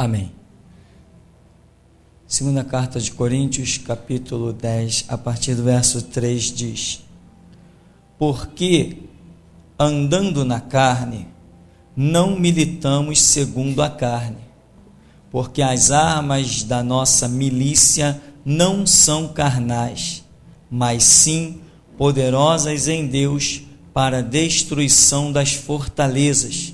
Amém. Segunda carta de Coríntios, capítulo 10, a partir do verso 3 diz: porque, andando na carne, não militamos segundo a carne, porque as armas da nossa milícia não são carnais, mas sim poderosas em Deus para a destruição das fortalezas,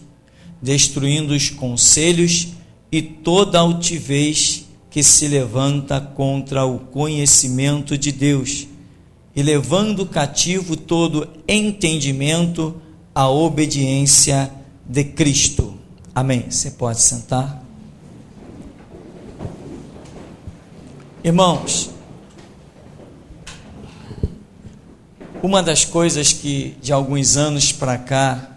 destruindo os conselhos e toda altivez que se levanta contra o conhecimento de Deus, e levando cativo todo entendimento à obediência de Cristo. Amém. Você pode sentar. Irmãos, uma das coisas que de alguns anos para cá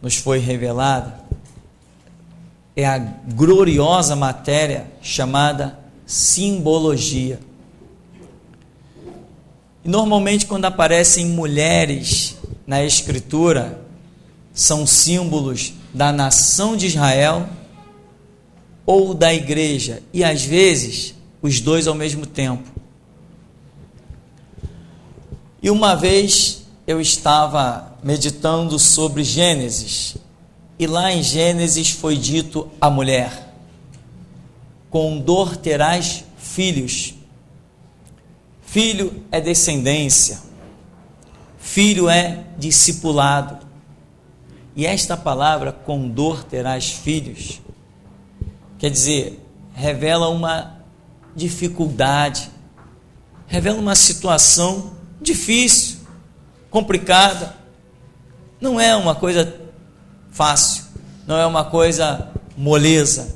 nos foi revelada é a gloriosa matéria chamada simbologia. E normalmente quando aparecem mulheres na Escritura, são símbolos da nação de Israel ou da igreja, e às vezes os dois ao mesmo tempo. E uma vez eu estava meditando sobre Gênesis, e lá em Gênesis foi dito à mulher: com dor terás filhos. Filho é descendência, filho é discipulado. E esta palavra, com dor terás filhos, quer dizer, revela uma dificuldade, revela uma situação difícil, complicada. Não é uma coisa fácil, não é uma coisa moleza.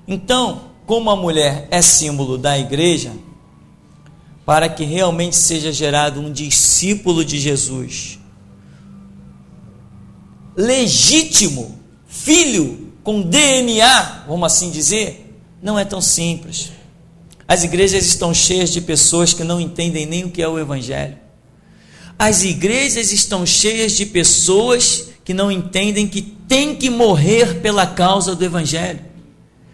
Então, como a mulher é símbolo da igreja, para que realmente seja gerado um discípulo de Jesus, legítimo, filho com DNA, vamos assim dizer, não é tão simples. As igrejas estão cheias de pessoas que não entendem nem o que é o Evangelho. As igrejas estão cheias de pessoas que não entendem que tem que morrer pela causa do Evangelho.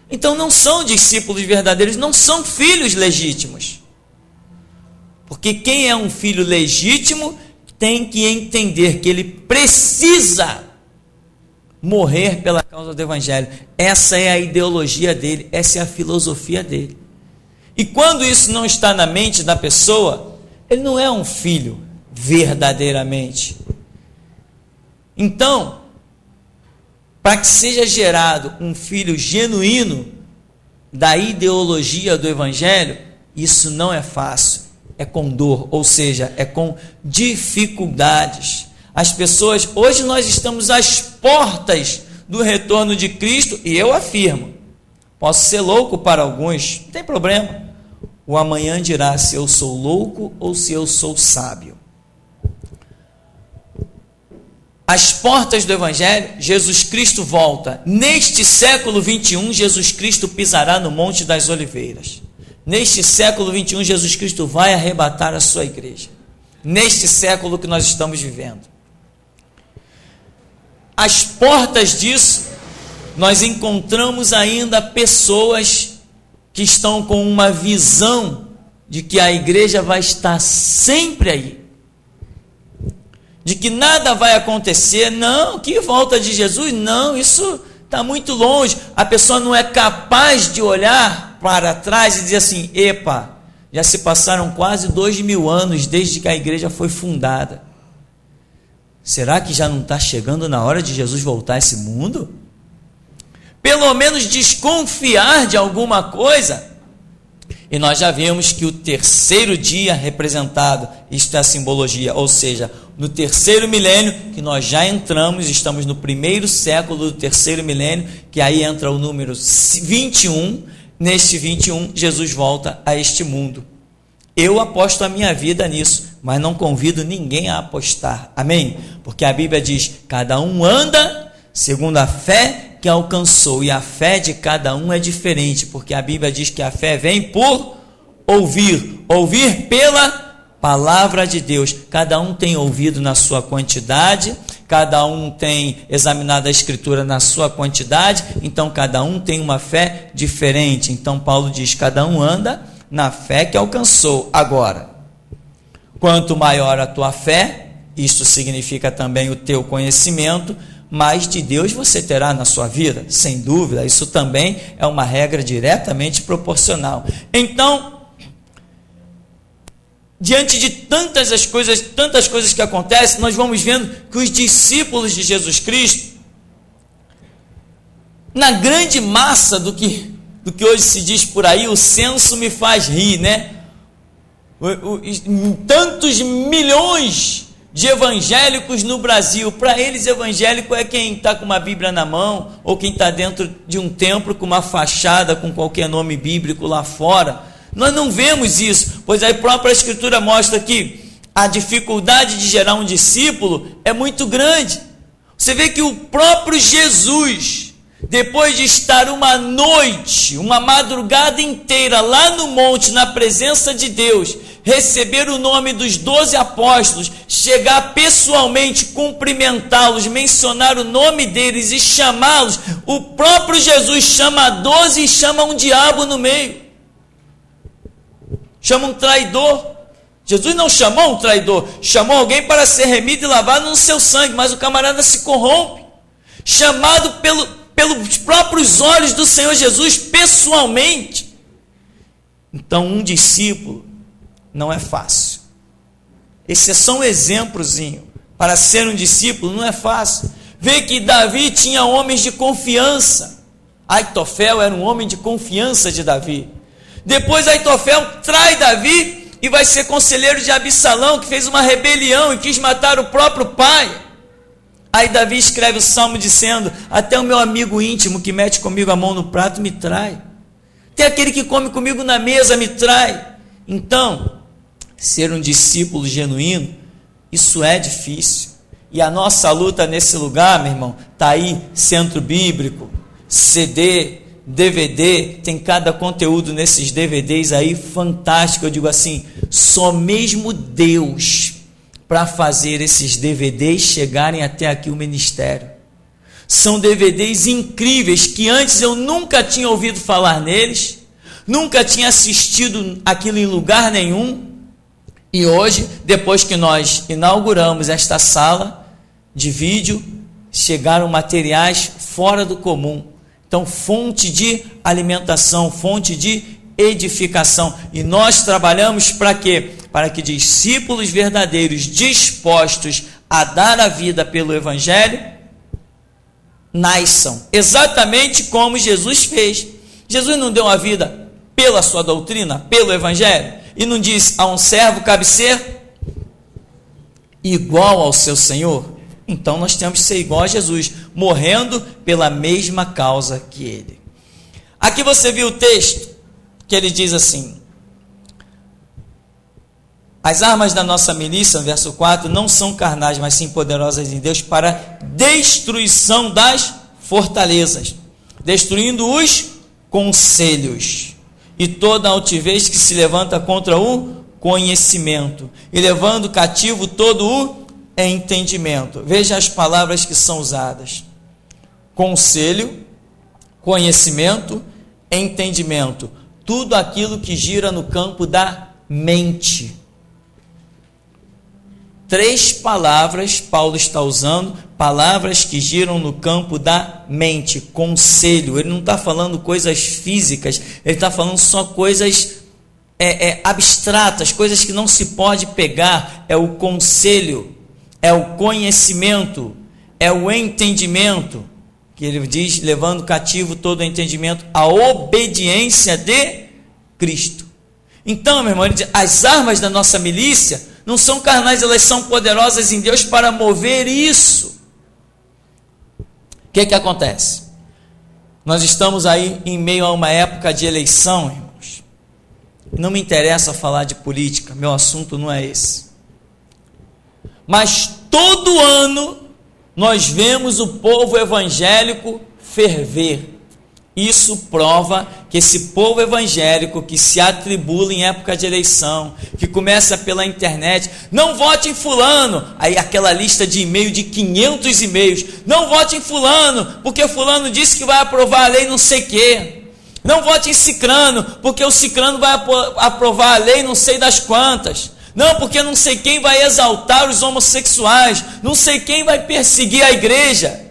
Então não são discípulos verdadeiros, não são filhos legítimos. Porque quem é um filho legítimo tem que entender que ele precisa morrer pela causa do Evangelho. Essa é a ideologia dele, essa é a filosofia dele. E quando isso não está na mente da pessoa, ele não é um filho verdadeiramente. Então, para que seja gerado um filho genuíno da ideologia do Evangelho, isso não é fácil, é com dor, ou seja, é com dificuldades. As pessoas, hoje nós estamos às portas do retorno de Cristo, e eu afirmo, posso ser louco para alguns, não tem problema, o amanhã dirá se eu sou louco ou se eu sou sábio. As portas do Evangelho, Jesus Cristo volta. Neste século 21, Jesus Cristo pisará no Monte das Oliveiras. Neste século 21, Jesus Cristo vai arrebatar a sua igreja. Neste século que nós estamos vivendo. Às portas disso, nós encontramos ainda pessoas que estão com uma visão de que a igreja vai estar sempre aí, de que nada vai acontecer. Não, que volta de Jesus, não, isso está muito longe. A pessoa não é capaz de olhar para trás e dizer assim: epa, já se passaram quase 2000 anos desde que a igreja foi fundada. Será que já não está chegando na hora de Jesus voltar a esse mundo? Pelo menos desconfiar de alguma coisa. E nós já vimos que o terceiro dia representado, isto é a simbologia, ou seja, no terceiro milênio, que nós já entramos, estamos no primeiro século do terceiro milênio, que aí entra o número 21, neste 21, Jesus volta a este mundo. Eu aposto a minha vida nisso, mas não convido ninguém a apostar, amém? Porque a Bíblia diz, cada um anda segundo a fé que alcançou, e a fé de cada um é diferente, porque a Bíblia diz que a fé vem por ouvir, ouvir pela palavra de Deus. Cada um tem ouvido na sua quantidade, cada um tem examinado a Escritura na sua quantidade, então cada um tem uma fé diferente. Então Paulo diz, cada um anda na fé que alcançou. Agora, quanto maior a tua fé, isso significa também o teu conhecimento, mais de Deus você terá na sua vida, sem dúvida. Isso também é uma regra diretamente proporcional. Então, diante de tantas coisas que acontecem, nós vamos vendo que os discípulos de Jesus Cristo, na grande massa do que hoje se diz por aí, o censo me faz rir, né? Tantos milhões de evangélicos no Brasil. Para eles, evangélico é quem está com uma Bíblia na mão, ou quem está dentro de um templo com uma fachada com qualquer nome bíblico lá fora. Nós não vemos isso, pois a própria Escritura mostra que a dificuldade de gerar um discípulo é muito grande. Você vê que o próprio Jesus, depois de estar uma noite, uma madrugada inteira lá no monte, na presença de Deus, receber o nome dos 12 apóstolos, chegar pessoalmente, cumprimentá-los, mencionar o nome deles e chamá-los, o próprio Jesus chama 12 e chama um diabo no meio, chama um traidor. Jesus não chamou um traidor, chamou alguém para ser remido e lavado no seu sangue, mas o camarada se corrompe, chamado pelos próprios olhos do Senhor Jesus pessoalmente. Então, um discípulo não é fácil. Esse é só um exemplozinho. Para ser um discípulo não é fácil. Vê que Davi tinha homens de confiança. Aitofel era um homem de confiança de Davi. Depois Aitofel trai Davi e vai ser conselheiro de Absalão, que fez uma rebelião e quis matar o próprio pai. Aí Davi escreve o salmo dizendo: até o meu amigo íntimo que mete comigo a mão no prato me trai. Até aquele que come comigo na mesa me trai. Então, ser um discípulo genuíno, isso é difícil. E a nossa luta nesse lugar, meu irmão, está aí, centro bíblico, CD, DVD, tem cada conteúdo nesses DVDs aí fantástico. Eu digo assim, só mesmo Deus para fazer esses DVDs chegarem até aqui o ministério. São DVDs incríveis que antes eu nunca tinha ouvido falar neles, nunca tinha assistido aquilo em lugar nenhum. E hoje, depois que nós inauguramos esta sala de vídeo, chegaram materiais fora do comum. Então, fonte de alimentação, fonte de edificação. E nós trabalhamos para quê? Para que discípulos verdadeiros, dispostos a dar a vida pelo Evangelho, nasçam. Exatamente como Jesus fez. Jesus não deu a vida pela sua doutrina, pelo Evangelho? E não diz, a um servo cabe ser igual ao seu Senhor? Então nós temos que ser igual a Jesus, morrendo pela mesma causa que ele. Aqui você viu o texto, que ele diz assim: as armas da nossa milícia, verso 4, não são carnais, mas sim poderosas em Deus para destruição das fortalezas, destruindo os conselhos e toda altivez que se levanta contra o conhecimento, e levando cativo todo o entendimento. Veja as palavras que são usadas: conselho, conhecimento, entendimento. Tudo aquilo que gira no campo da mente. 3 palavras Paulo está usando, palavras que giram no campo da mente. Conselho, ele não está falando coisas físicas, ele está falando só coisas abstratas, coisas que não se pode pegar. É o conselho, é o conhecimento, é o entendimento, que ele diz, levando cativo todo o entendimento, a obediência de Cristo. Então, meu irmão, ele diz, as armas da nossa milícia não são carnais, elas são poderosas em Deus para mover isso. O que acontece? Nós estamos aí em meio a uma época de eleição, irmãos. Não me interessa falar de política, meu assunto não é esse. Mas todo ano nós vemos o povo evangélico ferver, Isso prova que esse povo evangélico que se atribula em época de eleição, que começa pela internet, não vote em fulano, aí aquela lista de e-mail de 500 e-mails, não vote em fulano, porque fulano disse que vai aprovar a lei não sei o quê, não vote em cicrano, porque o cicrano vai aprovar a lei não sei das quantas, não, porque não sei quem vai exaltar os homossexuais, não sei quem vai perseguir a igreja.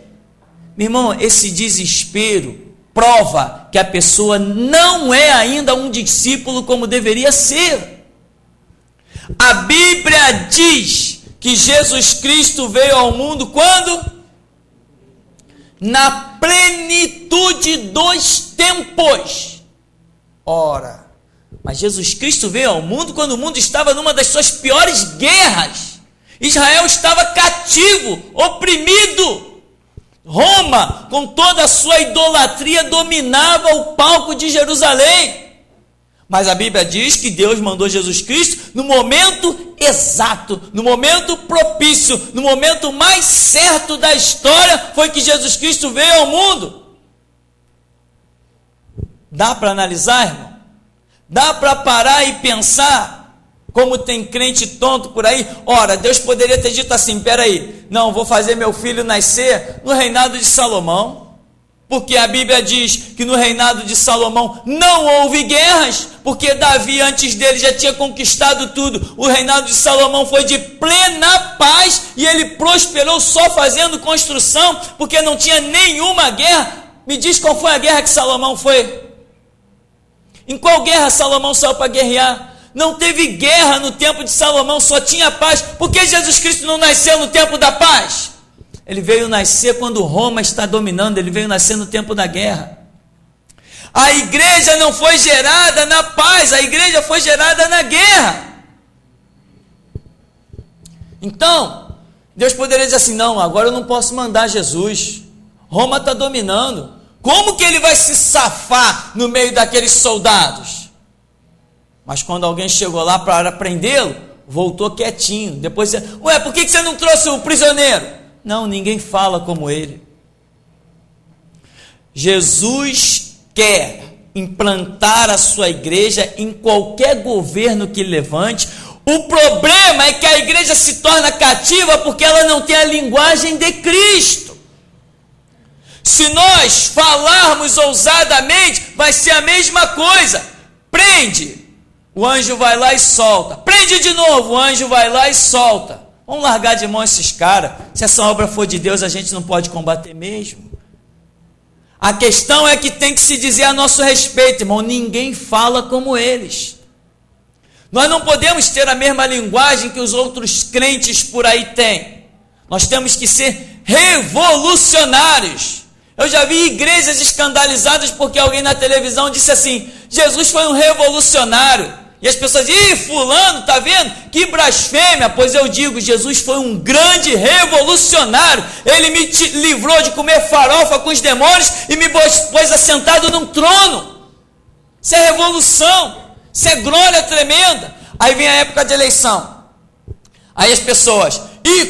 Meu irmão, esse desespero prova que a pessoa não é ainda um discípulo como deveria ser. A Bíblia diz que Jesus Cristo veio ao mundo quando? Na plenitude dos tempos. Ora, mas Jesus Cristo veio ao mundo quando o mundo estava numa das suas piores guerras. Israel estava cativo, oprimido. Roma, com toda a sua idolatria, dominava o palco de Jerusalém. Mas a Bíblia diz que Deus mandou Jesus Cristo no momento exato, no momento propício, no momento mais certo da história, foi que Jesus Cristo veio ao mundo. Dá para analisar, irmão? Dá para parar e pensar? Como tem crente tonto por aí. Ora, Deus poderia ter dito assim, peraí, não, vou fazer meu filho nascer no reinado de Salomão, porque a Bíblia diz que no reinado de Salomão não houve guerras, porque Davi antes dele já tinha conquistado tudo. O reinado de Salomão foi de plena paz e ele prosperou só fazendo construção, porque não tinha nenhuma guerra. Me diz qual foi a guerra que Salomão foi? Em qual guerra Salomão saiu para guerrear? Não teve guerra no tempo de Salomão, só tinha paz. Por que Jesus Cristo não nasceu no tempo da paz? Ele veio nascer quando Roma está dominando, ele veio nascer no tempo da guerra. A igreja não foi gerada na paz, a igreja foi gerada na guerra. Então, Deus poderia dizer assim, não, agora eu não posso mandar Jesus. Roma está dominando. Como que ele vai se safar no meio daqueles soldados? Mas quando alguém chegou lá para prendê-lo, voltou quietinho. Depois, por que você não trouxe o prisioneiro? Não, ninguém fala como ele. Jesus quer implantar a sua igreja em qualquer governo que levante. O problema é que a igreja se torna cativa porque ela não tem a linguagem de Cristo. Se nós falarmos ousadamente, vai ser a mesma coisa. Prende. O anjo vai lá e solta. Prende de novo, o anjo vai lá e solta. Vamos largar de mão esses caras. Se essa obra for de Deus, a gente não pode combater mesmo. A questão é que tem que se dizer a nosso respeito, irmão. Ninguém fala como eles. Nós não podemos ter a mesma linguagem que os outros crentes por aí têm. Nós temos que ser revolucionários. Eu já vi igrejas escandalizadas porque alguém na televisão disse assim, Jesus foi um revolucionário. E as pessoas dizem, fulano, tá vendo? Que blasfêmia. Pois eu digo, Jesus foi um grande revolucionário. Ele me livrou de comer farofa com os demônios e me pôs assentado num trono. Isso é revolução. Isso é glória tremenda. Aí vem a época de eleição. Aí as pessoas,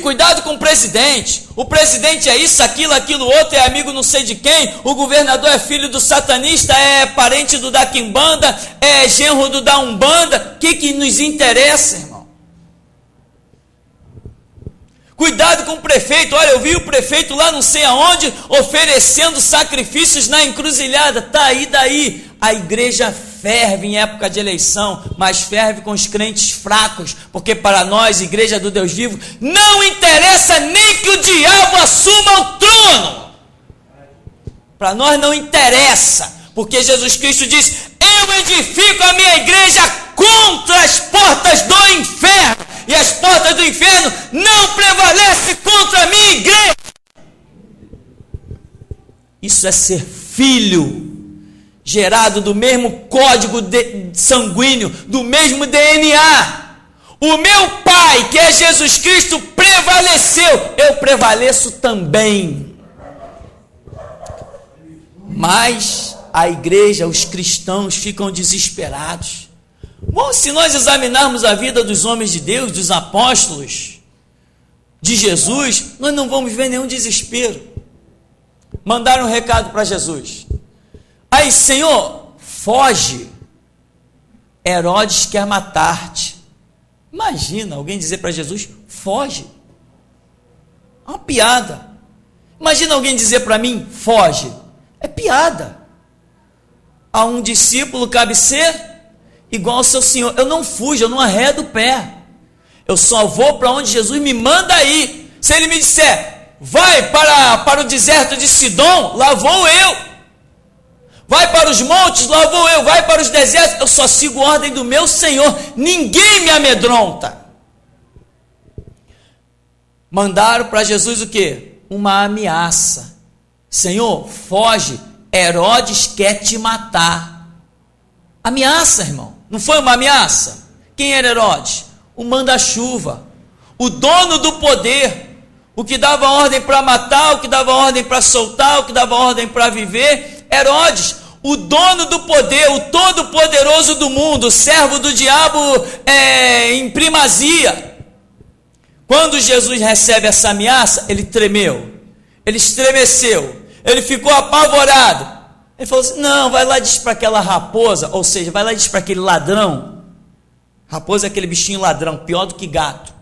cuidado com o presidente é isso, aquilo outro, é amigo não sei de quem, o governador é filho do satanista, é parente do da quimbanda, é genro do da umbanda, o que nos interessa, irmão? Cuidado com o prefeito, olha, eu vi o prefeito lá não sei aonde, oferecendo sacrifícios na encruzilhada, tá aí daí, a igreja ferve em época de eleição, mas ferve com os crentes fracos, porque para nós, igreja do Deus vivo, não interessa nem que o diabo assuma o trono. Para nós não interessa, porque Jesus Cristo diz, eu edifico a minha igreja contra as portas do inferno, e as portas do inferno não prevalecem contra a minha igreja. Isso é ser filho, gerado do mesmo código sanguíneo, do mesmo DNA. O meu Pai, que é Jesus Cristo, prevaleceu, eu prevaleço também. Mas a igreja, os cristãos ficam desesperados. Bom, se nós examinarmos a vida dos homens de Deus, dos apóstolos, de Jesus, nós não vamos ver nenhum desespero. Mandaram um recado para Jesus. Aí, Senhor, foge. Herodes quer matar-te. Imagina alguém dizer para Jesus, foge. É uma piada. Imagina alguém dizer para mim, foge. É piada. A um discípulo cabe ser igual ao seu Senhor. Eu não fujo, eu não arredo o pé. Eu só vou para onde Jesus me manda ir. Se ele me disser, vai para o deserto de Sidom, lá vou eu. Vai para os montes, lá vou eu. Vai para os desertos, eu só sigo a ordem do meu Senhor. Ninguém me amedronta. Mandaram para Jesus o quê? Uma ameaça. Senhor, foge, Herodes quer te matar. Ameaça, irmão. Não foi uma ameaça? Quem era Herodes? O manda-chuva, o dono do poder, o que dava ordem para matar, o que dava ordem para soltar, o que dava ordem para viver. Herodes, o dono do poder, o todo-poderoso do mundo, o servo do diabo em primazia. Quando Jesus recebe essa ameaça, ele tremeu, ele estremeceu, ele ficou apavorado. Ele falou assim, não, vai lá e diz para aquela raposa, ou seja, vai lá e diz para aquele ladrão. Raposa é aquele bichinho ladrão, pior do que gato.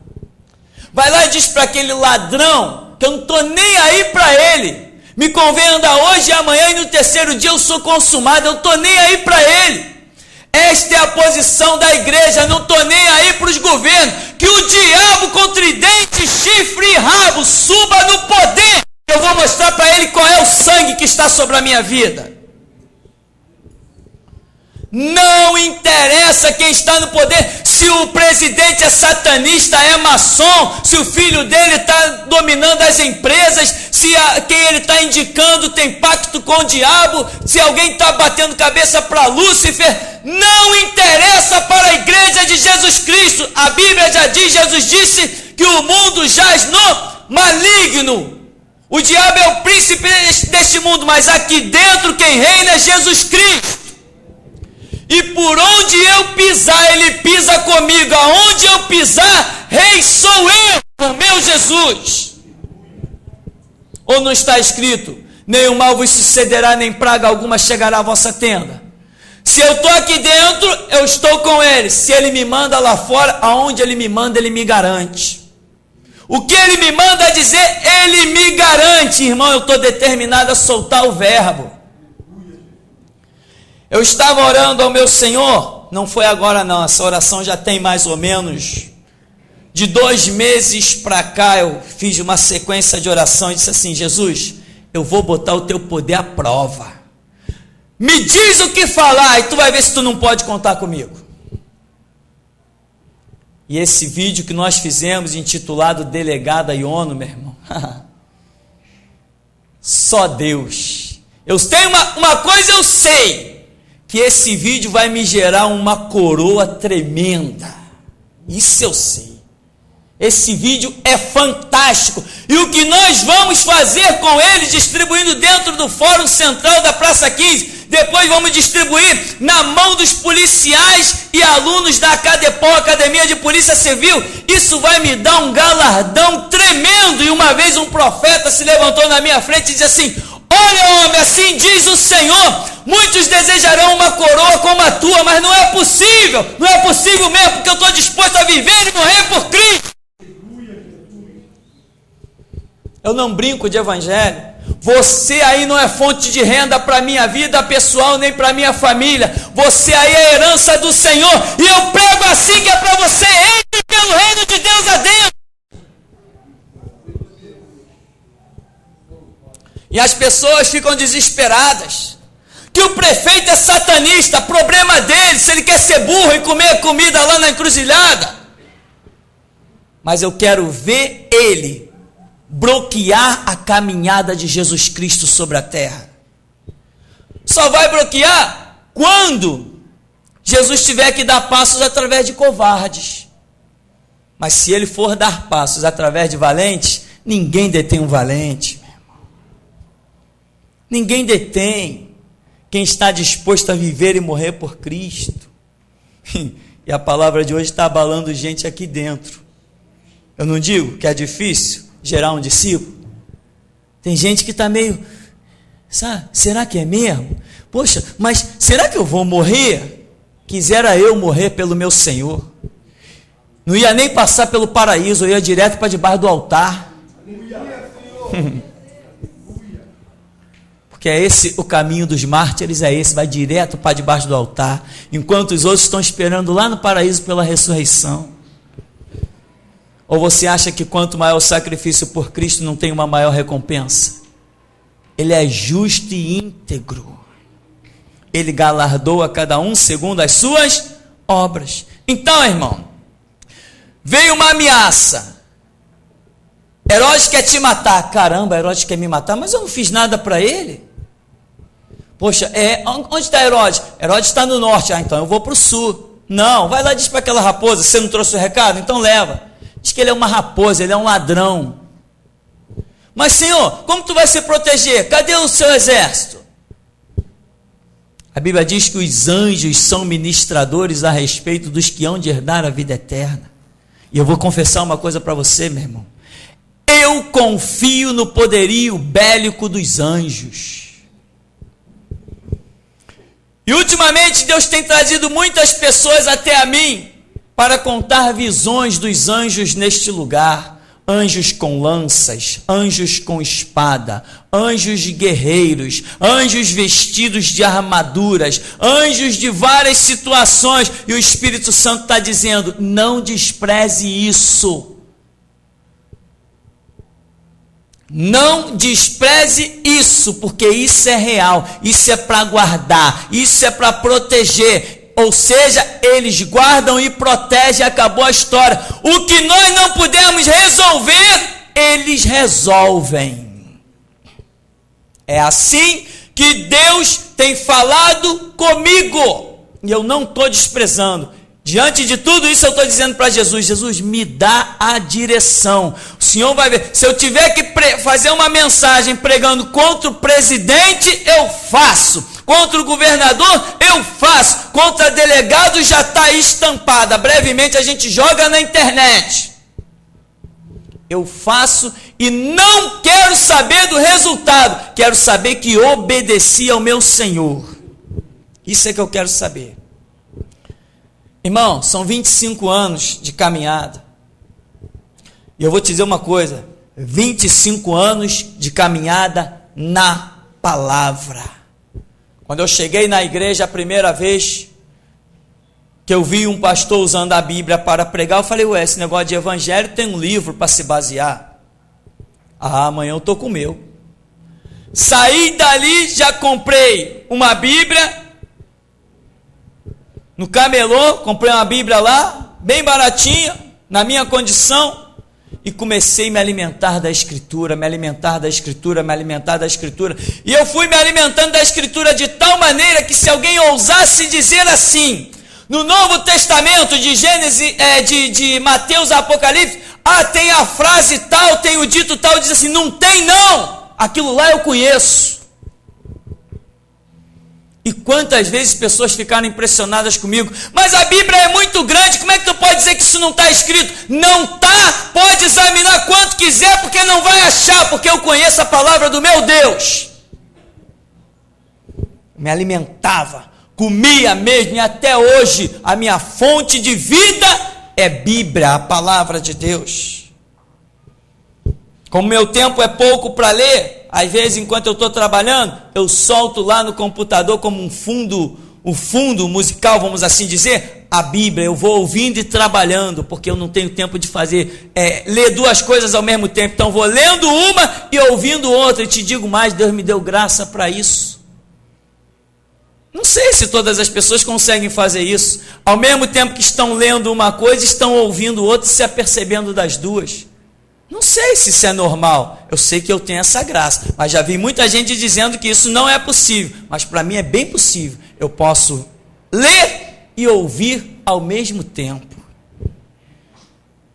Vai lá e diz para aquele ladrão que eu não estou nem aí para ele. Me convém andar hoje e amanhã e no terceiro dia eu sou consumado. Eu não estou nem aí para ele. Esta é a posição da igreja. Não estou nem aí para os governos. Que o diabo com tridente, chifre e rabo suba no poder. Eu vou mostrar para ele qual é o sangue que está sobre a minha vida. Não interessa quem está no poder, se o presidente é satanista, é maçom, se o filho dele está dominando as empresas, se quem ele está indicando tem pacto com o diabo, se alguém está batendo cabeça para Lúcifer, não interessa para a igreja de Jesus Cristo. A Bíblia já diz, Jesus disse que o mundo jaz no maligno. O diabo é o príncipe deste mundo, mas aqui dentro quem reina é Jesus Cristo. E por onde eu pisar, ele pisa comigo. Aonde eu pisar, rei sou eu, o meu Jesus. Ou não está escrito, nem o mal vos sucederá, nem praga alguma chegará à vossa tenda. Se eu estou aqui dentro, eu estou com ele. Se ele me manda lá fora, aonde ele me manda, ele me garante. O que ele me manda dizer, ele me garante. Irmão, eu estou determinado a soltar o verbo. Eu estava orando ao meu Senhor, não foi agora não, essa oração já tem mais ou menos, de 2 meses para cá eu fiz uma sequência de oração e disse assim, Jesus, eu vou botar o teu poder à prova, me diz o que falar e tu vai ver se tu não pode contar comigo. E esse vídeo que nós fizemos, intitulado Delegada Iono, meu irmão, só Deus, eu tenho uma coisa eu sei, que esse vídeo vai me gerar uma coroa tremenda, isso eu sei, esse vídeo é fantástico, e o que nós vamos fazer com ele, distribuindo dentro do Fórum Central da Praça 15, depois vamos distribuir na mão dos policiais e alunos da ACADEPOL, Academia de Polícia Civil, isso vai me dar um galardão tremendo, e uma vez um profeta se levantou na minha frente e disse assim, olha homem, assim diz o Senhor, muitos desejarão uma coroa como a tua, mas não é possível mesmo, porque eu estou disposto a viver e morrer por Cristo. Eu não brinco de evangelho, você aí não é fonte de renda para a minha vida pessoal, nem para a minha família, você aí é a herança do Senhor, e eu prego assim que é para você, entre pelo reino de Deus adentro. E as pessoas ficam desesperadas, que o prefeito é satanista, problema dele, se ele quer ser burro e comer comida lá na encruzilhada. Mas eu quero ver ele bloquear a caminhada de Jesus Cristo sobre a terra. Só vai bloquear quando Jesus tiver que dar passos através de covardes. Mas se ele for dar passos através de valentes, ninguém detém um valente. Ninguém detém quem está disposto a viver e morrer por Cristo. E a palavra de hoje está abalando gente aqui dentro. Eu não digo que é difícil gerar um discípulo. Tem gente que está meio Sabe? Será que é mesmo? Poxa, mas será que eu vou morrer? Quisera eu morrer pelo meu Senhor. Não ia nem passar pelo paraíso, eu ia direto para debaixo do altar. Porque é esse o caminho dos mártires, é esse, vai direto para debaixo do altar, enquanto os outros estão esperando lá no paraíso pela ressurreição. Ou você acha que quanto maior o sacrifício por Cristo não tem uma maior recompensa? Ele é justo e íntegro. Ele galardoa cada um segundo as suas obras. Então, irmão, veio uma ameaça. Herodes quer te matar. Caramba, Herodes quer me matar, mas eu não fiz nada para ele. Poxa, onde está Herodes? Herodes está no norte. Então eu vou para o sul. Não, vai lá e diz para aquela raposa, você não trouxe o recado? Então leva. Diz que ele é uma raposa, ele é um ladrão. Mas Senhor, como tu vai se proteger? Cadê o seu exército? A Bíblia diz que os anjos são ministradores a respeito dos que hão de herdar a vida eterna. E eu vou confessar uma coisa para você, meu irmão. Eu confio no poderio bélico dos anjos. E ultimamente Deus tem trazido muitas pessoas até a mim para contar visões dos anjos neste lugar. Anjos com lanças, anjos com espada, anjos guerreiros, anjos vestidos de armaduras, anjos de várias situações, e o Espírito Santo está dizendo, não despreze isso, não despreze isso, porque isso é real, isso é para guardar, isso é para proteger. Ou seja, eles guardam e protegem, acabou a história. O que nós não pudermos resolver, eles resolvem. É assim que Deus tem falado comigo. E eu não estou desprezando. Diante de tudo isso eu estou dizendo para Jesus, Jesus, me dá a direção. O Senhor vai ver, se eu tiver que fazer uma mensagem pregando contra o presidente, eu faço. Contra o governador, eu faço. Contra delegado, já está estampada. Brevemente a gente joga na internet. Eu faço e não quero saber do resultado. Quero saber que obedeci ao meu Senhor. Isso é que eu quero saber. Irmão, são 25 anos de caminhada. E eu vou te dizer uma coisa. 25 anos de caminhada na palavra. Quando eu cheguei na igreja a primeira vez que eu vi um pastor usando a Bíblia para pregar, eu falei, esse negócio de evangelho tem um livro para se basear. Amanhã eu estou com o meu. Saí dali, já comprei uma Bíblia no camelô, comprei uma Bíblia lá, bem baratinha, na minha condição, e comecei a me alimentar da Escritura, me alimentar da Escritura, me alimentar da Escritura. E eu fui me alimentando da Escritura de tal maneira que se alguém ousasse dizer assim, no Novo Testamento de Gênesis, de Mateus a Apocalipse, tem a frase tal, tem o dito tal, diz assim, não tem não, aquilo lá eu conheço. E quantas vezes pessoas ficaram impressionadas comigo, mas a Bíblia é muito grande, como é que tu pode dizer que isso não está escrito? Não está, pode examinar quanto quiser, porque não vai achar, porque eu conheço a palavra do meu Deus. Me alimentava, comia mesmo, e até hoje a minha fonte de vida é Bíblia, a palavra de Deus. Como meu tempo é pouco para ler, às vezes, enquanto eu estou trabalhando, eu solto lá no computador como um fundo musical, vamos assim dizer, a Bíblia. Eu vou ouvindo e trabalhando, porque eu não tenho tempo de ler duas coisas ao mesmo tempo. Então, vou lendo uma e ouvindo outra. E te digo mais, Deus me deu graça para isso. Não sei se todas as pessoas conseguem fazer isso. Ao mesmo tempo que estão lendo uma coisa, estão ouvindo outra e se apercebendo das duas. Não sei se isso é normal, eu sei que eu tenho essa graça, mas já vi muita gente dizendo que isso não é possível, mas para mim é bem possível, eu posso ler e ouvir ao mesmo tempo.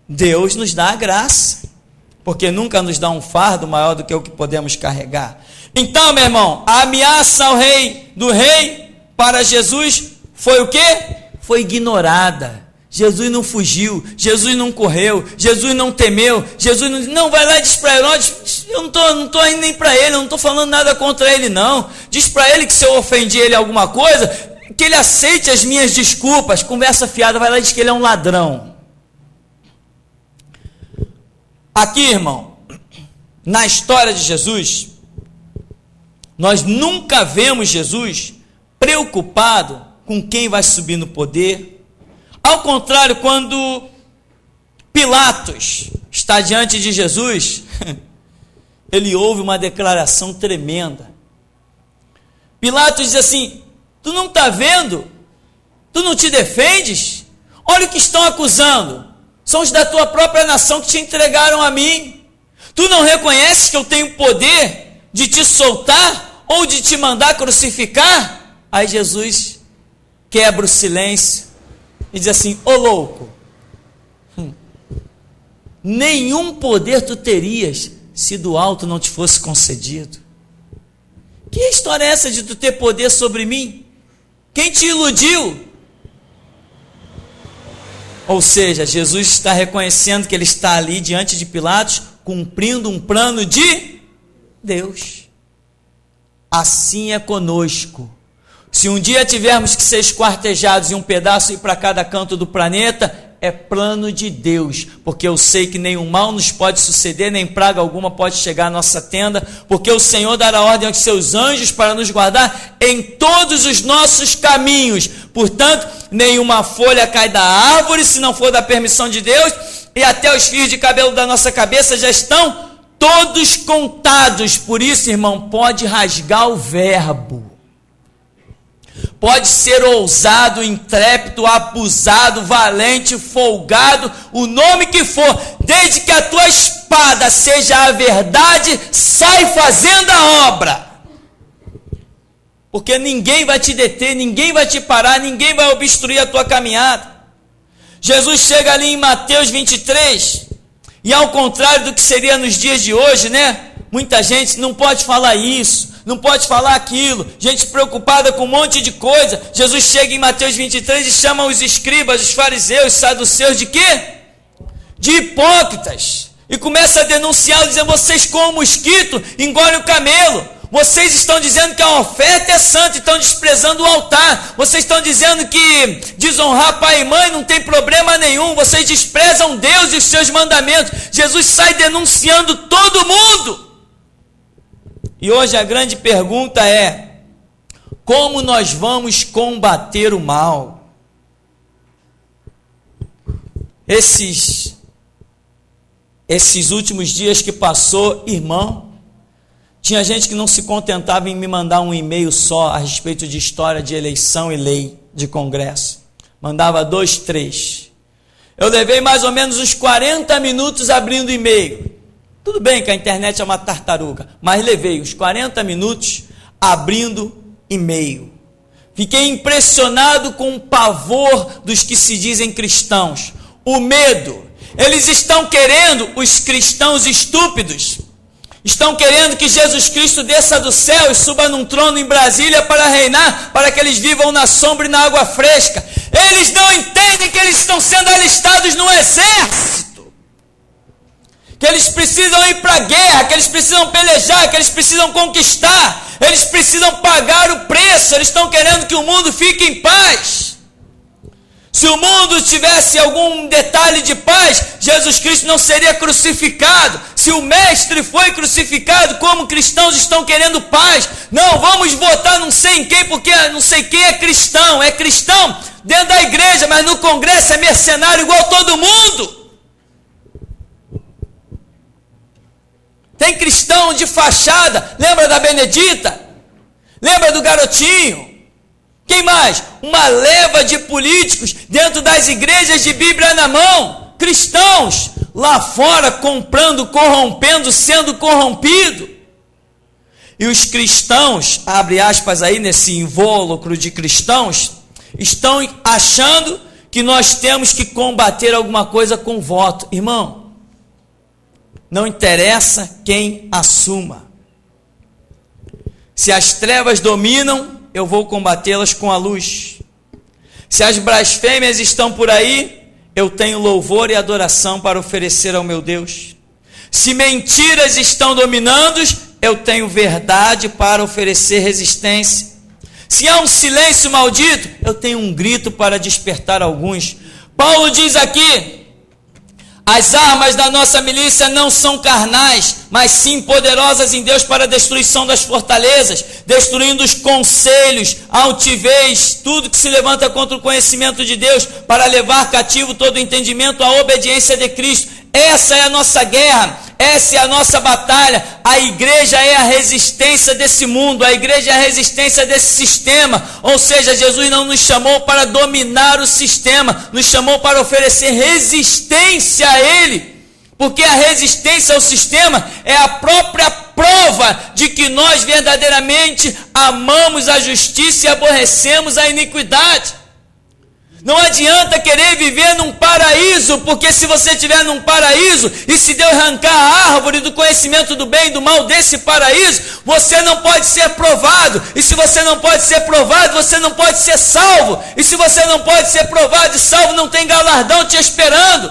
Deus nos dá a graça, porque nunca nos dá um fardo maior do que o que podemos carregar. Então, meu irmão, a ameaça do rei para Jesus foi o quê? Foi ignorada. Jesus não fugiu, Jesus não correu, Jesus não temeu, Jesus não vai lá e diz para Herodes, eu não estou indo nem para ele, eu não estou falando nada contra ele não, diz para ele que se eu ofendi ele alguma coisa, que ele aceite as minhas desculpas. Conversa fiada, vai lá e diz que ele é um ladrão. Aqui, irmão, na história de Jesus, nós nunca vemos Jesus preocupado com quem vai subir no poder. Ao contrário, quando Pilatos está diante de Jesus, ele ouve uma declaração tremenda. Pilatos diz assim, tu não está vendo? Tu não te defendes? Olha o que estão acusando. São os da tua própria nação que te entregaram a mim. Tu não reconheces que eu tenho poder de te soltar ou de te mandar crucificar? Aí Jesus quebra o silêncio e diz assim, ô louco, nenhum poder tu terias se do alto não te fosse concedido. Que história é essa de tu ter poder sobre mim? Quem te iludiu? Ou seja, Jesus está reconhecendo que ele está ali diante de Pilatos, cumprindo um plano de Deus. Assim é conosco. Se um dia tivermos que ser esquartejados e um pedaço ir para cada canto do planeta, é plano de Deus, porque eu sei que nenhum mal nos pode suceder, nem praga alguma pode chegar à nossa tenda, porque o Senhor dará ordem aos seus anjos para nos guardar em todos os nossos caminhos. Portanto, nenhuma folha cai da árvore se não for da permissão de Deus, e até os fios de cabelo da nossa cabeça já estão todos contados. Por isso, irmão, pode rasgar o verbo. Pode ser ousado, intrépido, abusado, valente, folgado, o nome que for, desde que a tua espada seja a verdade, sai fazendo a obra. Porque ninguém vai te deter, ninguém vai te parar, ninguém vai obstruir a tua caminhada. Jesus chega ali em Mateus 23, e ao contrário do que seria nos dias de hoje, né? Muita gente não pode falar isso, não pode falar aquilo, gente preocupada com um monte de coisa. Jesus chega em Mateus 23 e chama os escribas, os fariseus, os saduceus de quê? De hipócritas. E começa a denunciá-los, dizendo, vocês com o mosquito engolem o camelo. Vocês estão dizendo que a oferta é santa e estão desprezando o altar. Vocês estão dizendo que desonrar pai e mãe não tem problema nenhum. Vocês desprezam Deus e os seus mandamentos. Jesus sai denunciando todo mundo. E hoje a grande pergunta é, como nós vamos combater o mal? Esses últimos dias que passou, irmão, tinha gente que não se contentava em me mandar um e-mail só a respeito de história de eleição e lei de Congresso. Mandava 2, 3. Eu levei mais ou menos uns 40 minutos abrindo e-mail. Tudo bem que a internet é uma tartaruga, mas levei uns 40 minutos abrindo e-mail. Fiquei impressionado com o pavor dos que se dizem cristãos. O medo. Eles estão querendo, os cristãos estúpidos, estão querendo que Jesus Cristo desça do céu e suba num trono em Brasília para reinar, para que eles vivam na sombra e na água fresca. Eles não entendem que eles estão sendo alistados no exército, que eles precisam ir para a guerra, que eles precisam pelejar, que eles precisam conquistar, eles precisam pagar o preço. Eles estão querendo que o mundo fique em paz. Se o mundo tivesse algum detalhe de paz, Jesus Cristo não seria crucificado. Se o mestre foi crucificado, como cristãos estão querendo paz? Não, vamos votar não sei em quem, porque não sei quem é cristão dentro da igreja, mas no Congresso é mercenário igual todo mundo. Tem cristão de fachada, lembra da Benedita? Lembra do garotinho? Quem mais? Uma leva de políticos dentro das igrejas de Bíblia na mão. Cristãos lá fora comprando, corrompendo, sendo corrompido. E os cristãos, abre aspas aí nesse invólucro de cristãos, estão achando que nós temos que combater alguma coisa com voto. Irmão, não interessa quem assuma. Se as trevas dominam, eu vou combatê-las com a luz. Se as blasfêmias estão por aí, eu tenho louvor e adoração para oferecer ao meu Deus. Se mentiras estão dominando, eu tenho verdade para oferecer resistência. Se há um silêncio maldito, eu tenho um grito para despertar alguns. Paulo diz aqui: as armas da nossa milícia não são carnais, mas sim poderosas em Deus para a destruição das fortalezas, destruindo os conselhos, a altivez, tudo que se levanta contra o conhecimento de Deus, para levar cativo todo o entendimento à obediência de Cristo. Essa é a nossa guerra, essa é a nossa batalha. A igreja é a resistência desse mundo, a igreja é a resistência desse sistema. Ou seja, Jesus não nos chamou para dominar o sistema, nos chamou para oferecer resistência a ele, porque a resistência ao sistema é a própria prova de que nós verdadeiramente amamos a justiça e aborrecemos a iniquidade. Não adianta querer viver num paraíso, porque se você estiver num paraíso e se Deus arrancar a árvore do conhecimento do bem e do mal desse paraíso, você não pode ser provado. E se você não pode ser provado, você não pode ser salvo. E se você não pode ser provado e salvo, não tem galardão te esperando.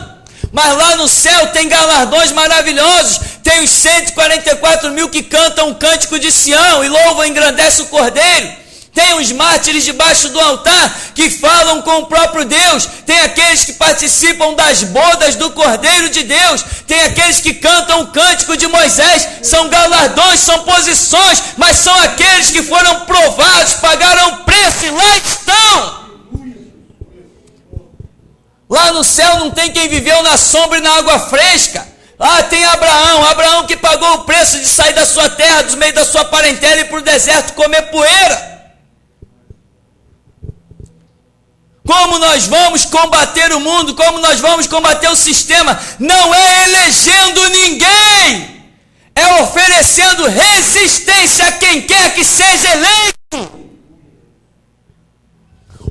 Mas lá no céu tem galardões maravilhosos. Tem os 144 mil que cantam o cântico de Sião e louvam e engrandecem o Cordeiro. Tem os mártires debaixo do altar que falam com o próprio Deus. Tem aqueles que participam das bodas do Cordeiro de Deus. Tem aqueles que cantam o cântico de Moisés. São galardões, são posições, mas são aqueles que foram provados, pagaram preço e lá estão. Lá no céu não tem quem viveu na sombra e na água fresca. Lá tem Abraão que pagou o preço de sair da sua terra, do meio da sua parentela e ir para o deserto comer poeira. Como nós vamos combater o mundo, como nós vamos combater o sistema? Não é elegendo ninguém, é oferecendo resistência a quem quer que seja eleito.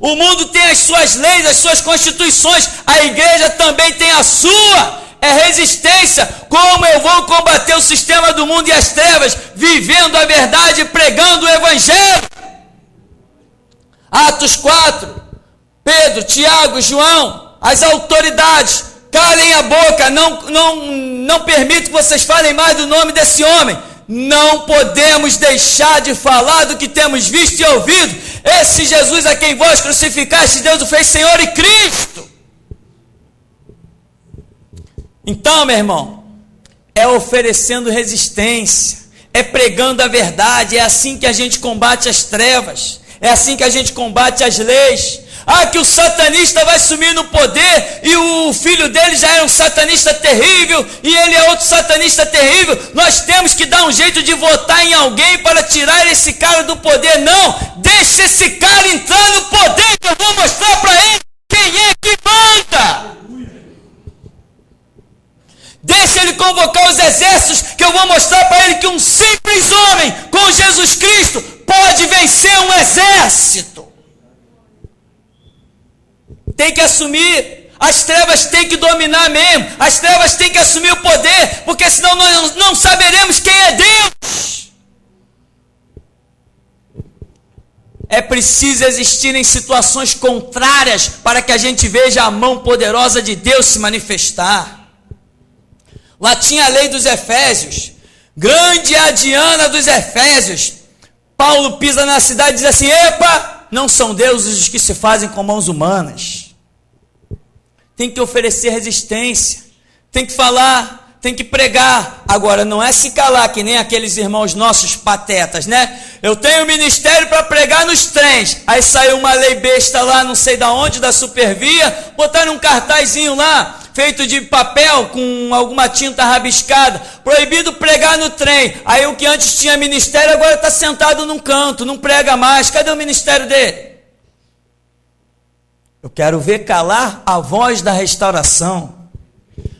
O mundo tem as suas leis, as suas constituições, a igreja também tem a sua, é resistência. Como eu vou combater o sistema do mundo e as trevas? Vivendo a verdade, pregando o evangelho. Atos 4, Pedro, Tiago, João, as autoridades, calem a boca, não permito que vocês falem mais do nome desse homem. Não podemos deixar de falar do que temos visto e ouvido. Esse Jesus a quem vós crucificaste, Deus o fez Senhor e Cristo. Então, meu irmão, é oferecendo resistência, é pregando a verdade. É assim que a gente combate as trevas, é assim que a gente combate as leis. Que o satanista vai sumir no poder e o filho dele já era um satanista terrível e ele é outro satanista terrível. Nós temos que dar um jeito de votar em alguém para tirar esse cara do poder. Não, deixa esse cara entrar no poder, que eu vou mostrar para ele quem é que manda. Deixa ele convocar os exércitos, que eu vou mostrar para ele que um simples homem com Jesus Cristo pode vencer um exército. Tem que assumir, as trevas têm que dominar mesmo, as trevas têm que assumir o poder, porque senão nós não saberemos quem é Deus. É preciso existirem situações contrárias para que a gente veja a mão poderosa de Deus se manifestar. Lá tinha a lei dos Efésios, grande é a Diana dos Efésios. Paulo pisa na cidade e diz assim: epa, não são deuses os que se fazem com mãos humanas. Tem que oferecer resistência, tem que falar, tem que pregar. Agora, não é se calar que nem aqueles irmãos nossos patetas, né? Eu tenho ministério para pregar nos trens. Aí saiu uma lei besta lá, não sei da onde, da Supervia, botaram um cartazinho lá, feito de papel com alguma tinta rabiscada: proibido pregar no trem. Aí o que antes tinha ministério agora está sentado num canto, não prega mais. Cadê o ministério dele? Eu quero ver calar a voz da restauração.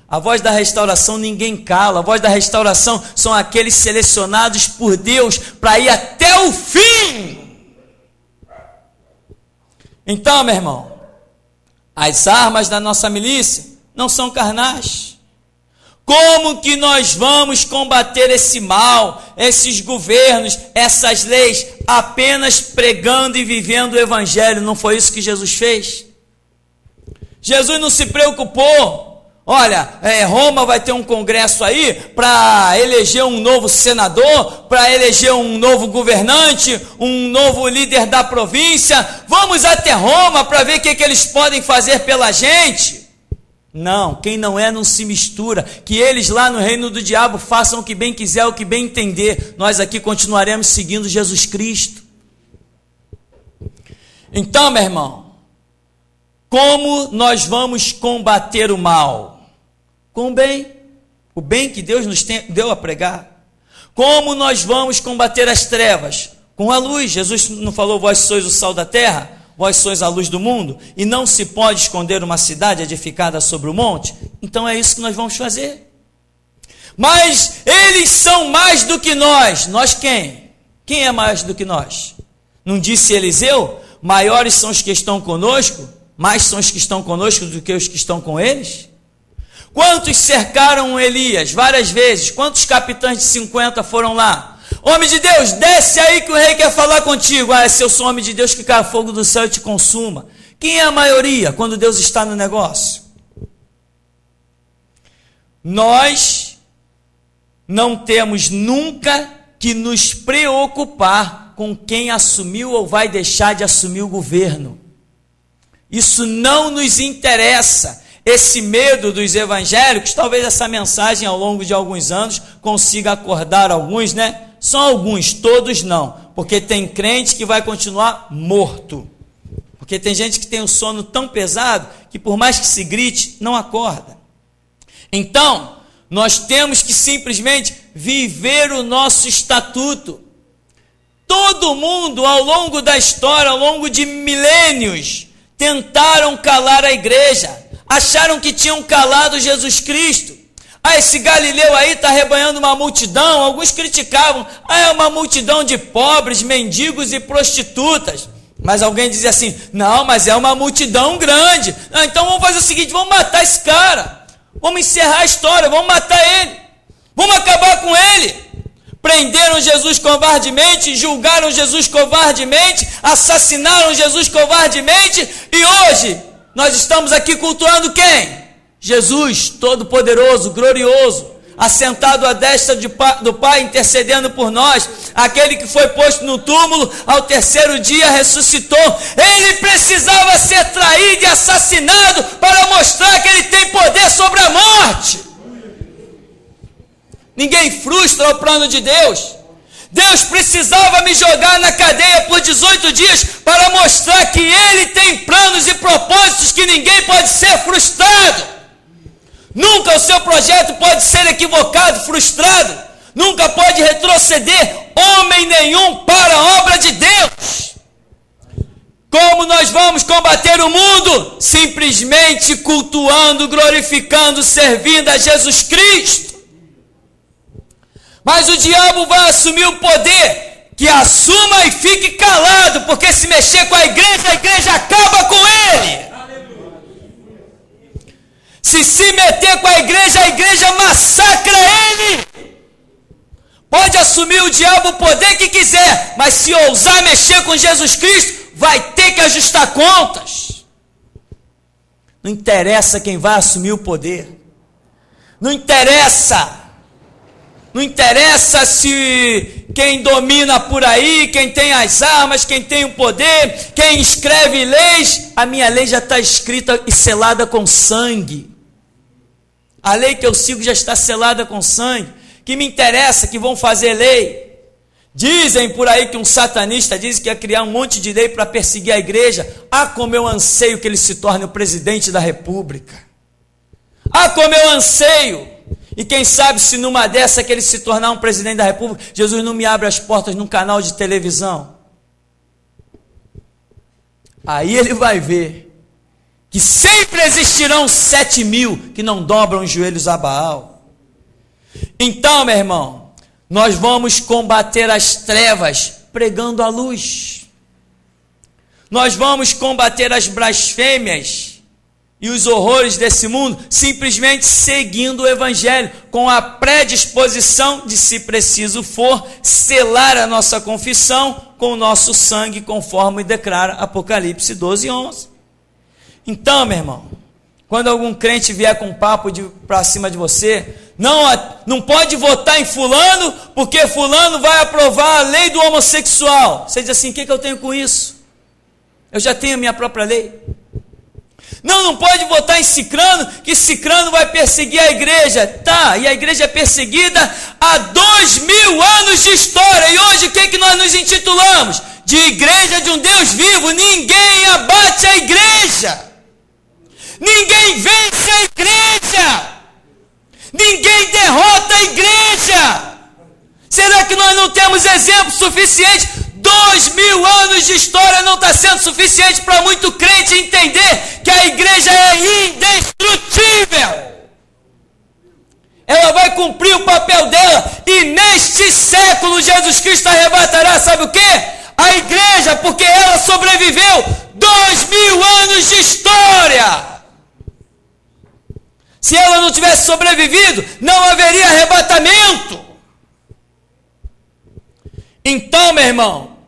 A voz da restauração ninguém cala. A voz da restauração são aqueles selecionados por Deus para ir até o fim. Então, meu irmão, as armas da nossa milícia não são carnais. Como que nós vamos combater esse mal, esses governos, essas leis? Apenas pregando e vivendo o evangelho. Não foi isso que Jesus fez? Jesus não se preocupou. Olha, Roma vai ter um congresso aí para eleger um novo senador, para eleger um novo governante, um novo líder da província. Vamos até Roma para ver o que eles podem fazer pela gente. Não, quem não se mistura. Que eles lá no reino do diabo façam o que bem quiser, o que bem entender. Nós aqui continuaremos seguindo Jesus Cristo. Então, meu irmão, como nós vamos combater o mal? Com o bem. O bem que Deus nos deu a pregar. Como nós vamos combater as trevas? Com a luz. Jesus não falou, vós sois o sal da terra? Vós sois a luz do mundo, e não se pode esconder uma cidade edificada sobre o monte. Então é isso que nós vamos fazer. Mas eles são mais do que nós. Nós quem? Quem é mais do que nós? Não disse Eliseu? Maiores são os que estão conosco, mais são os que estão conosco do que os que estão com eles? Quantos cercaram Elias? Várias vezes. Quantos capitães de 50 foram lá? Homem de Deus, desce aí que o rei quer falar contigo. Se eu sou homem de Deus, que caia fogo do céu e te consuma. Quem é a maioria quando Deus está no negócio? Nós não temos nunca que nos preocupar com quem assumiu ou vai deixar de assumir o governo. Isso não nos interessa. Esse medo dos evangélicos, talvez essa mensagem ao longo de alguns anos consiga acordar alguns, né? Só alguns, todos não, porque tem crente que vai continuar morto, porque tem gente que tem um sono tão pesado que por mais que se grite, não acorda. Então, nós temos que simplesmente viver o nosso estatuto. Todo mundo ao longo da história, ao longo de milênios, tentaram calar a igreja, acharam que tinham calado Jesus Cristo. Esse Galileu aí está arrebanhando uma multidão. Alguns criticavam, é uma multidão de pobres, mendigos e prostitutas. Mas alguém dizia assim, não, mas é uma multidão grande. Então vamos fazer o seguinte, vamos matar esse cara, vamos encerrar a história, vamos matar ele, vamos acabar com ele. Prenderam Jesus covardemente, julgaram Jesus covardemente, assassinaram Jesus covardemente, e hoje nós estamos aqui cultuando quem? Jesus, todo-poderoso, glorioso, assentado à destra do Pai, intercedendo por nós, aquele que foi posto no túmulo, ao terceiro dia ressuscitou. Ele precisava ser traído e assassinado para mostrar que ele tem poder sobre a morte. Ninguém frustra o plano de Deus. Deus precisava me jogar na cadeia por 18 dias para mostrar que ele tem planos e propósitos que ninguém pode ser frustrado. Nunca o seu projeto pode ser equivocado, frustrado. Nunca pode retroceder homem nenhum para a obra de Deus. Como nós vamos combater o mundo? Simplesmente cultuando, glorificando, servindo a Jesus Cristo. Mas o diabo vai assumir o poder. Que assuma e fique calado, porque se mexer com a igreja acaba com ele. Se meter com a igreja massacra ele. Pode assumir o diabo o poder que quiser, mas se ousar mexer com Jesus Cristo, vai ter que ajustar contas. Não interessa quem vai assumir o poder. Não interessa se quem domina por aí, quem tem as armas, quem tem o poder, quem escreve leis. A minha lei já está escrita e selada com sangue. A lei que eu sigo já está selada com sangue. Que me interessa que vão fazer lei. Dizem por aí que um satanista diz que ia criar um monte de lei para perseguir a igreja. Como eu anseio que ele se torne o presidente da república. Como eu anseio. E quem sabe se numa dessa que ele se tornar um presidente da república, Jesus não me abre as portas num canal de televisão. Aí ele vai ver que sempre existirão 7.000 que não dobram os joelhos a Baal. Então, meu irmão, nós vamos combater as trevas pregando a luz. Nós vamos combater as blasfêmias e os horrores desse mundo simplesmente seguindo o evangelho, com a predisposição de, se preciso for, selar a nossa confissão com o nosso sangue, conforme declara Apocalipse 12:11. Então, meu irmão, Quando algum crente vier com um papo para cima de você, não pode votar em fulano, porque fulano vai aprovar a lei do homossexual. Você diz assim, o que eu tenho com isso? Eu já tenho a minha própria lei. Não pode votar em cicrano, que cicrano vai perseguir a igreja. Tá, e a igreja é perseguida há 2000 anos de história. E hoje o que nós nos intitulamos? De igreja de um Deus vivo. Ninguém abate a igreja. Ninguém vence a igreja. Ninguém derrota a igreja. Será que nós não temos exemplo suficiente? 2000 anos de história não está sendo suficiente para muito crente entender que a igreja é indestrutível. Ela vai cumprir o papel dela e neste século Jesus Cristo arrebatará, sabe o quê? A igreja, porque ela sobreviveu 2000 anos de história. Se ela não tivesse sobrevivido, não haveria arrebatamento. Então, meu irmão,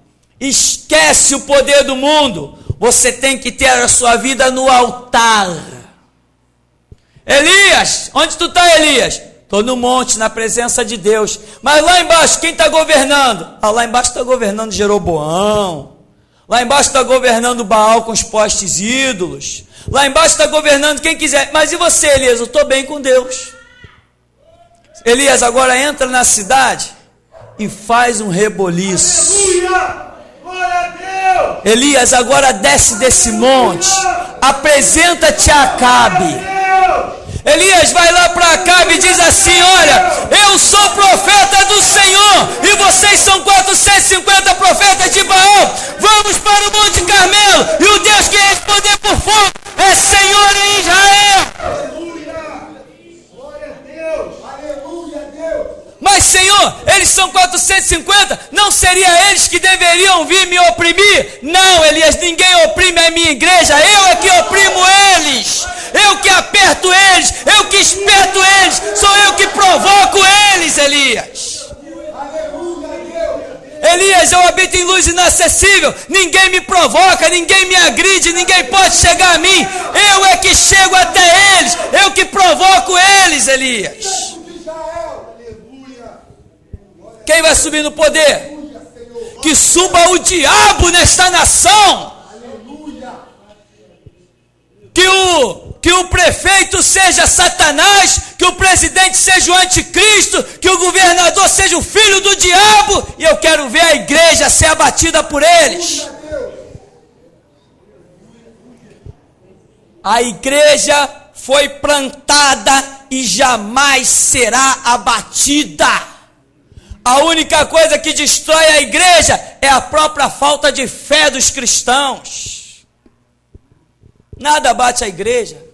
esquece o poder do mundo. Você tem que ter a sua vida no altar. Elias, onde tu está, Elias? Estou no monte, na presença de Deus. Mas lá embaixo, quem está governando? Lá embaixo está governando Jeroboão. Lá embaixo está governando Baal com os postes ídolos. Lá embaixo está governando quem quiser. Mas e você, Elias? Eu estou bem com Deus. Elias, agora entra na cidade e faz um reboliço. Aleluia! Glória a Deus! Elias, agora desce desse monte. Apresenta-te a Acabe. Elias vai lá para Acabe e diz assim, olha, eu sou profeta do Senhor e vocês são 450 profetas de Baal. Vamos para o Monte Carmelo e o Deus que responder por fogo é Senhor em Israel. Aleluia! Glória a Deus! Aleluia, Deus! Mas Senhor, eles são 450, não seria eles que deveriam vir me oprimir? Não, Elias, ninguém oprime a minha igreja, eu é que oprimo eles. Eu que aperto eles, eu que esperto eles, sou eu que provoco eles, Elias. Elias, eu habito em luz inacessível, ninguém me provoca, ninguém me agride, ninguém pode chegar a mim, eu é que chego até eles, eu que provoco eles, Elias. Quem vai subir no poder? Que suba o diabo nesta nação. Que o prefeito seja Satanás, que o presidente seja o anticristo, que o governador seja o filho do diabo, e eu quero ver a igreja ser abatida por eles. A igreja foi plantada e jamais será abatida. A única coisa que destrói a igreja é a própria falta de fé dos cristãos. Nada bate a igreja.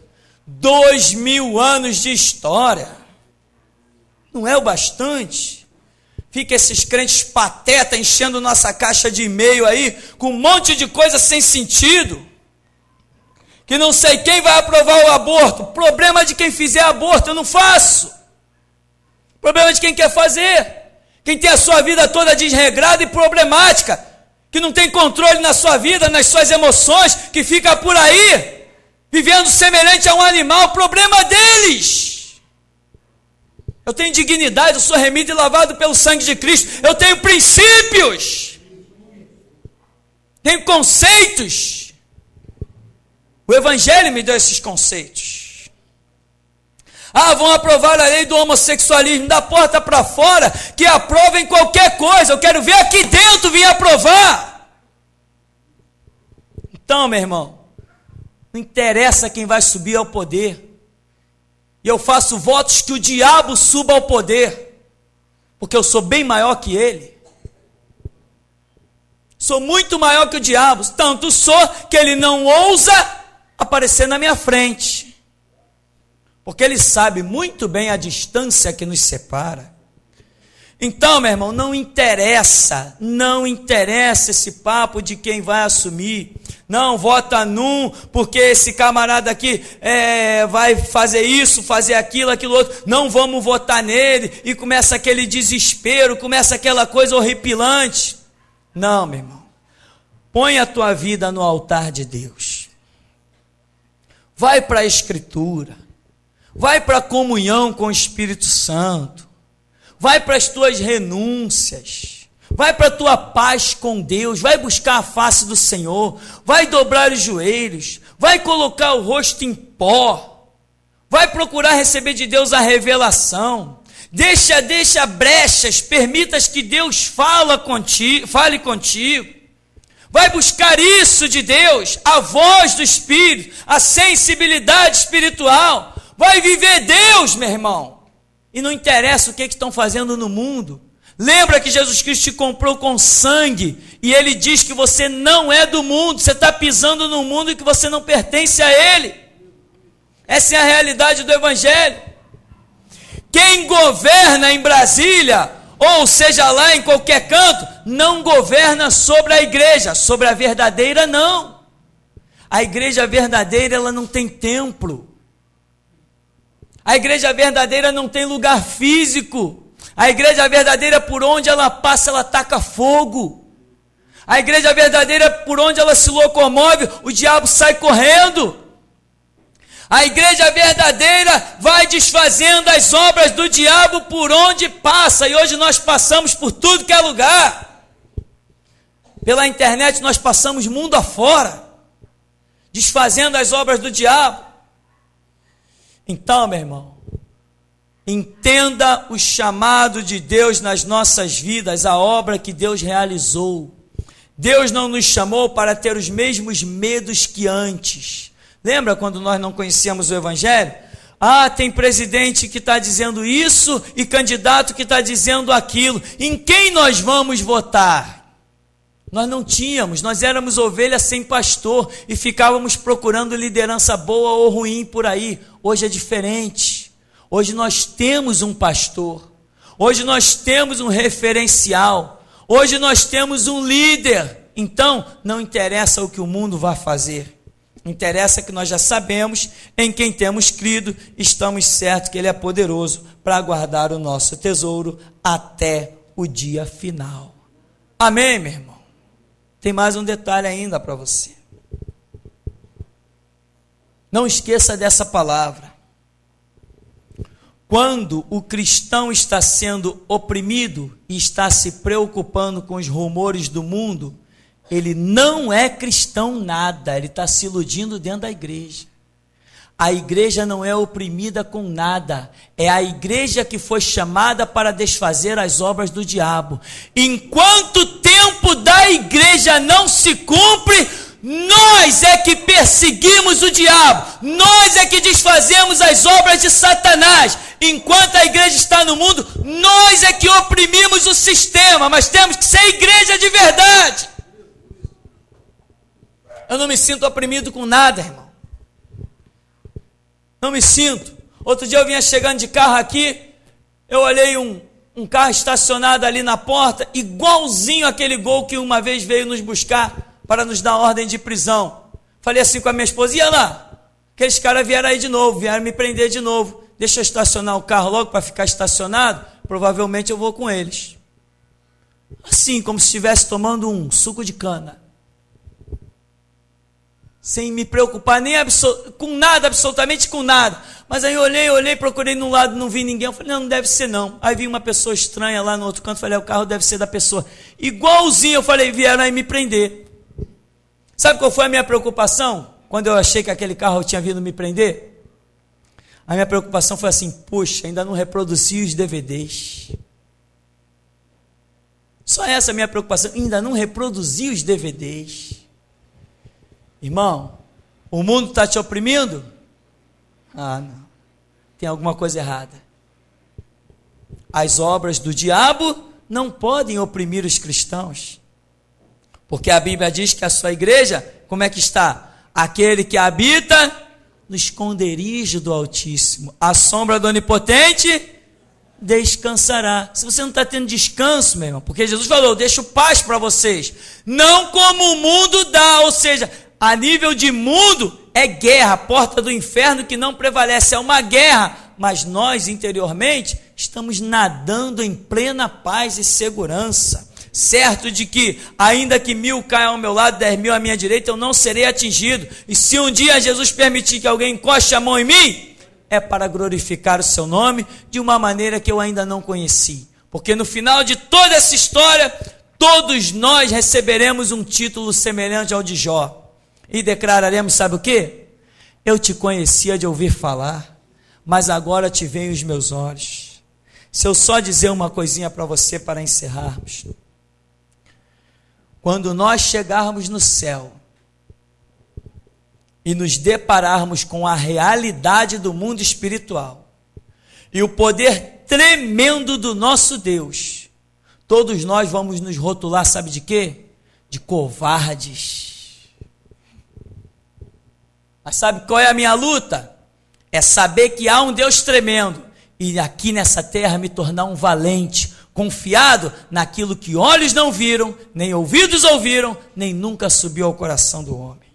2000 anos de história. Não é o bastante? Fica esses crentes pateta enchendo nossa caixa de e-mail aí com um monte de coisa sem sentido. Que não sei quem vai aprovar o aborto. Problema de quem fizer aborto, eu não faço. Problema de quem quer fazer. Quem tem a sua vida toda desregrada e problemática, que não tem controle na sua vida, nas suas emoções, que fica por aí, vivendo semelhante a um animal, problema deles. Eu tenho dignidade, eu sou remido e lavado pelo sangue de Cristo, eu tenho princípios, tenho conceitos. O Evangelho me deu esses conceitos. Vão aprovar a lei do homossexualismo da porta para fora, que aprovem qualquer coisa. Eu quero ver aqui dentro vir aprovar. Então, meu irmão, não interessa quem vai subir ao poder. E eu faço votos que o diabo suba ao poder, porque eu sou bem maior que ele. Sou muito maior que o diabo, tanto sou que ele não ousa aparecer na minha frente. Porque ele sabe muito bem a distância que nos separa. Então, meu irmão, não interessa esse papo de quem vai assumir. Não, vota num, porque esse camarada aqui vai fazer isso, fazer aquilo outro. Não vamos votar nele. E começa aquele desespero, começa aquela coisa horripilante. Não, meu irmão. Põe a tua vida no altar de Deus. vai para a Escritura, vai para a comunhão com o Espírito Santo, vai para as tuas renúncias, vai para a tua paz com Deus, vai buscar a face do Senhor, vai dobrar os joelhos, vai colocar o rosto em pó, vai procurar receber de Deus a revelação, deixa brechas, permitas que Deus fale contigo, vai buscar isso de Deus, a voz do Espírito, a sensibilidade espiritual, vai viver Deus, meu irmão, e não interessa o que estão fazendo no mundo. Lembra que Jesus Cristo te comprou com sangue, e Ele diz que você não é do mundo, você está pisando no mundo e que você não pertence a Ele. Essa é a realidade do Evangelho. Quem governa em Brasília, ou seja lá em qualquer canto, não governa sobre a igreja, sobre a verdadeira não. A igreja verdadeira, ela não tem templo. A igreja verdadeira não tem lugar físico. A igreja verdadeira, por onde ela passa, ela taca fogo. A igreja verdadeira, por onde ela se locomove, o diabo sai correndo. A igreja verdadeira vai desfazendo as obras do diabo por onde passa. E hoje nós passamos por tudo que é lugar. Pela internet nós passamos mundo afora, desfazendo as obras do diabo. Então, meu irmão, entenda o chamado de Deus nas nossas vidas, a obra que Deus realizou. Deus não nos chamou para ter os mesmos medos que antes. Lembra quando nós não conhecíamos o Evangelho? Tem presidente que está dizendo isso e candidato que está dizendo aquilo. Em quem nós vamos votar? Nós não tínhamos, nós éramos ovelhas sem pastor e ficávamos procurando liderança boa ou ruim por aí. Hoje é diferente. Hoje nós temos um pastor. Hoje nós temos um referencial. Hoje nós temos um líder. Então, não interessa o que o mundo vai fazer. Interessa que nós já sabemos em quem temos crido, estamos certos que Ele é poderoso para guardar o nosso tesouro até o dia final. Amém, meu irmão? Tem mais um detalhe ainda para você. Não esqueça dessa palavra. Quando o cristão está sendo oprimido e está se preocupando com os rumores do mundo, ele não é cristão nada, ele está se iludindo dentro da igreja. A igreja não é oprimida com nada, é a igreja que foi chamada para desfazer as obras do diabo. Enquanto o tempo da igreja não se cumpre, nós é que perseguimos o diabo, nós é que desfazemos as obras de Satanás. Enquanto a igreja está no mundo, nós é que oprimimos o sistema, mas temos que ser igreja de verdade. Eu não me sinto oprimido com nada, irmão. Não me sinto. Outro dia eu vinha chegando de carro aqui, eu olhei um carro estacionado ali na porta, igualzinho aquele Gol que uma vez veio nos buscar para nos dar ordem de prisão. Falei assim com a minha esposa: e lá, aqueles caras vieram aí de novo, vieram me prender de novo. Deixa eu estacionar o carro logo para ficar estacionado, provavelmente eu vou com eles. Assim, como se estivesse tomando um suco de cana. Sem me preocupar nem com nada, absolutamente com nada. Mas aí eu olhei, procurei num lado, não vi ninguém. Eu falei: não deve ser não. Aí vi uma pessoa estranha lá no outro canto, falei: o carro deve ser da pessoa. Igualzinho, eu falei: vieram aí me prender. Sabe qual foi a minha preocupação? Quando eu achei que aquele carro tinha vindo me prender? A minha preocupação foi assim: puxa, ainda não reproduzi os DVDs. Só essa a minha preocupação, ainda não reproduzi os DVDs. Irmão, o mundo está te oprimindo? Não. Tem alguma coisa errada. As obras do diabo não podem oprimir os cristãos. Porque a Bíblia diz que a sua igreja, como é que está? Aquele que habita no esconderijo do Altíssimo, à sombra do Onipotente, descansará. Se você não está tendo descanso, meu irmão, porque Jesus falou: eu deixo paz para vocês, não como o mundo dá, ou seja, a nível de mundo é guerra, a porta do inferno que não prevalece, é uma guerra, mas nós interiormente estamos nadando em plena paz e segurança. certo de que, ainda que 1000 caiam ao meu lado, 10.000 à minha direita, eu não serei atingido. E se um dia Jesus permitir que alguém encoste a mão em mim, é para glorificar o seu nome de uma maneira que eu ainda não conheci. Porque no final de toda essa história, todos nós receberemos um título semelhante ao de Jó. E declararemos, sabe o quê? Eu te conhecia de ouvir falar, mas agora te veem os meus olhos. Se eu só dizer uma coisinha para você para encerrarmos. Quando nós chegarmos no céu e nos depararmos com a realidade do mundo espiritual e o poder tremendo do nosso Deus, todos nós vamos nos rotular, sabe de quê? De covardes. Mas sabe qual é a minha luta? É saber que há um Deus tremendo e aqui nessa terra me tornar um valente, confiado naquilo que olhos não viram, nem ouvidos ouviram, nem nunca subiu ao coração do homem.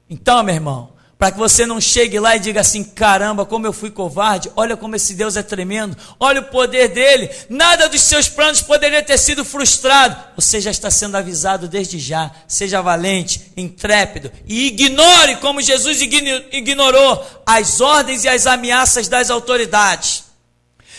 Então, meu irmão, para que você não chegue lá e diga assim, caramba, como eu fui covarde, olha como esse Deus é tremendo, olha o poder dele, nada dos seus planos poderia ter sido frustrado. Você já está sendo avisado desde já. Seja valente, intrépido e ignore como Jesus ignorou as ordens e as ameaças das autoridades.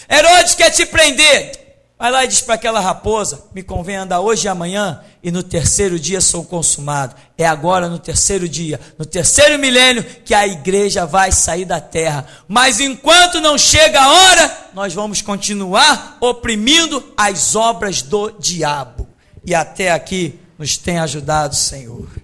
Herodes quer te prender. Vai lá e diz para aquela raposa, me convém andar hoje e amanhã, e no terceiro dia sou consumado. É agora, no terceiro dia, no terceiro milênio, que a igreja vai sair da terra. Mas enquanto não chega a hora, nós vamos continuar oprimindo as obras do diabo. E até aqui nos tem ajudado o Senhor.